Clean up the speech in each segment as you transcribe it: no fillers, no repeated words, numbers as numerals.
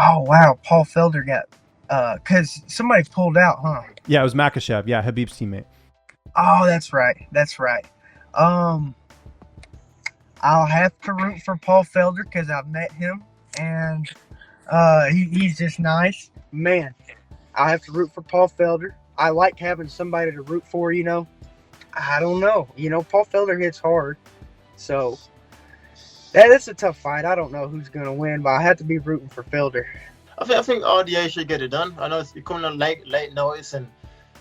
Oh wow, Paul Felder got because somebody pulled out, huh? Yeah, it was Makhachev. Yeah, Habib's teammate. Oh, that's right. That's right. Um, I'll have to root for Paul Felder because I've met him and he's just nice. Man, I have to root for Paul Felder. I like having somebody to root for, I don't know. Paul Felder hits hard. So that's a tough fight. I don't know who's going to win, but I have to be rooting for Felder. I think RDA should get it done. I know it's coming on late notice, and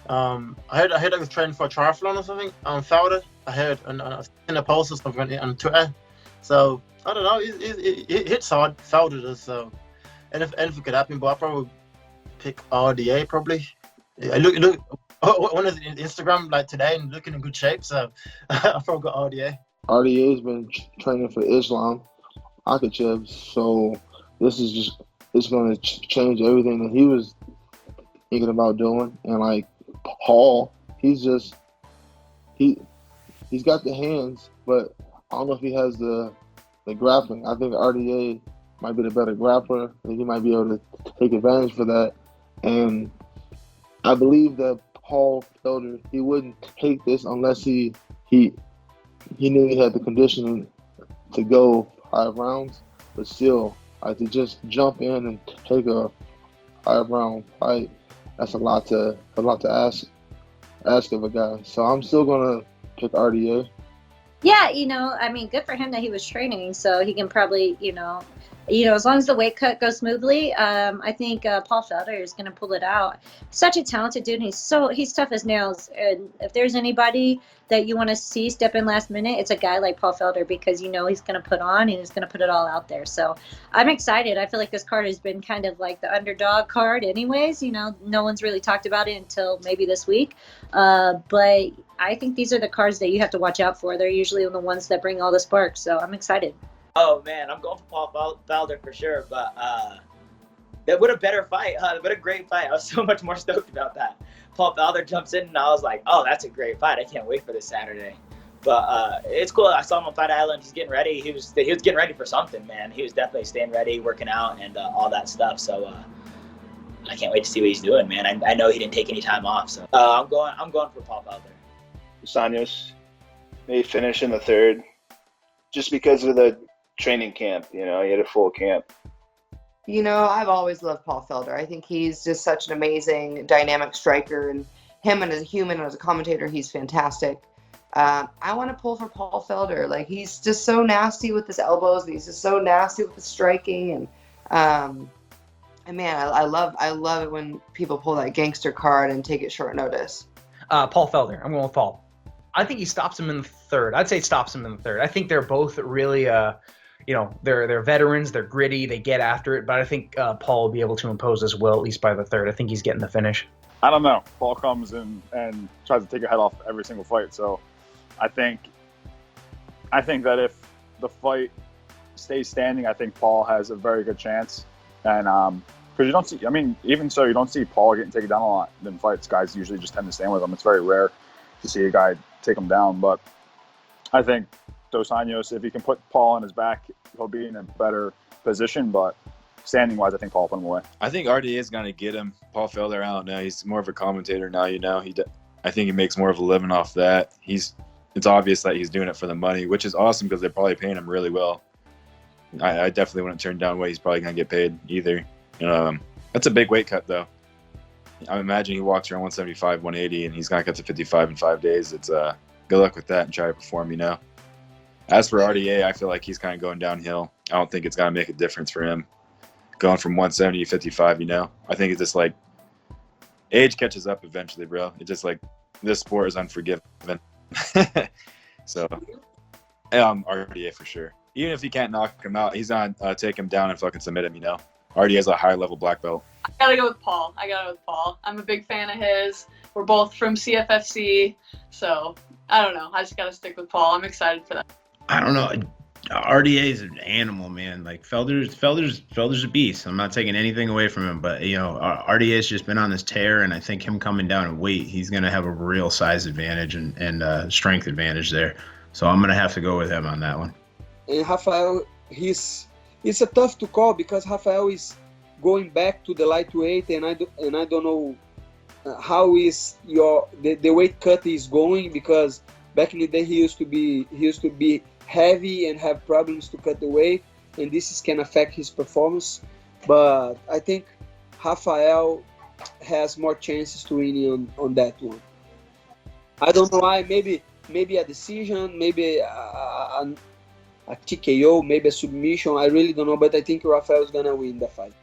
I heard I was training for a triathlon or something. Felder, I heard in a post or something on Twitter. So I don't know. It hits hard. Felder does. So and if anything could happen, but I'll probably pick RDA probably. I look on his Instagram like today and looking in good shape. So I probably got RDA. RDA's been training for Islam Makhachev, so this is just it's going to change everything that he was thinking about doing. And like Paul, he's got the hands, but I don't know if he has the grappling. I think RDA might be the better grappler, and he might be able to take advantage for that. And I believe that Paul Felder, he wouldn't take this unless he knew he had the conditioning to go 5 rounds, but still, to just jump in and take a 5-round fight, that's a lot to ask of a guy. So I'm still gonna pick RDA. Yeah, good for him that he was training, so he can probably, as long as the weight cut goes smoothly, I think Paul Felder is going to pull it out. Such a talented dude. He's tough as nails. And if there's anybody that you want to see step in last minute, it's a guy like Paul Felder, because he's going to put on and he's going to put it all out there. So I'm excited. I feel like this card has been kind of like the underdog card anyways. No one's really talked about it until maybe this week. But I think these are the cards that you have to watch out for. They're usually the ones that bring all the sparks. So I'm excited. Oh, man, I'm going for Paul Felder for sure. But what a better fight. What a great fight. I was so much more stoked about that. Paul Felder jumps in, and I was like, oh, that's a great fight. I can't wait for this Saturday. But it's cool. I saw him on Fight Island. He's getting ready. He was getting ready for something, man. He was definitely staying ready, working out, and all that stuff. So I can't wait to see what he's doing, man. I know he didn't take any time off. So I'm going for Paul Felder. Dos Anjos may finish in the third just because of the training camp. He had a full camp. I've always loved Paul Felder. I think he's just such an amazing, dynamic striker, and him and as a human and as a commentator, he's fantastic. I want to pull for Paul Felder. Like, he's just so nasty with his elbows, and he's just so nasty with the striking, and man, I love it when people pull that gangster card and take it short notice. Paul Felder. I'm going with Paul. I think he stops him in the third. I'd say stops him in the third. I think they're both really, they're veterans. They're gritty. They get after it. But I think Paul will be able to impose as well, at least by the third. I think he's getting the finish. I don't know. Paul comes in and tries to take your head off every single fight. So I think that if the fight stays standing, I think Paul has a very good chance. And because you don't see, even so, you don't see Paul getting taken down a lot in fights. Guys usually just tend to stand with him. It's very rare to see a guy take him down. But I think Dos Anjos, if he can put Paul on his back, he'll be in a better position. But standing-wise, I think Paul will put him away. I think RDA is going to get him. Paul Felder out now. He's more of a commentator now. I think he makes more of a living off that. It's obvious that he's doing it for the money, which is awesome because they're probably paying him really well. I definitely wouldn't turn down what he's probably going to get paid either. That's a big weight cut, though. I imagine he walks around 175, 180, and he's going to get to 55 in 5 days. It's good luck with that and try to perform, As for RDA, I feel like he's kind of going downhill. I don't think it's going to make a difference for him. Going from 170 to 55, I think it's just like age catches up eventually, bro. It's just like this sport is unforgiving. So, RDA for sure. Even if he can't knock him out, he's going to take him down and fucking submit him, RDA is a high-level black belt. I gotta go with Paul. I'm a big fan of his. We're both from CFFC, so I don't know. I just gotta stick with Paul. I'm excited for that. I don't know. RDA is an animal, man. Like Felder's a beast. I'm not taking anything away from him, but RDA's just been on this tear, and I think him coming down in weight, he's gonna have a real size advantage and strength advantage there. So I'm gonna have to go with him on that one. And Rafael, it's a tough to call because Rafael is going back to the lightweight, and I don't know how is the weight cut is going, because back in the day he used to be heavy and have problems to cut the weight, and this can affect his performance. But I think Rafael has more chances to win on that one. I don't know why. Maybe a decision, maybe a TKO, maybe a submission. I really don't know, but I think Rafael is gonna win the fight.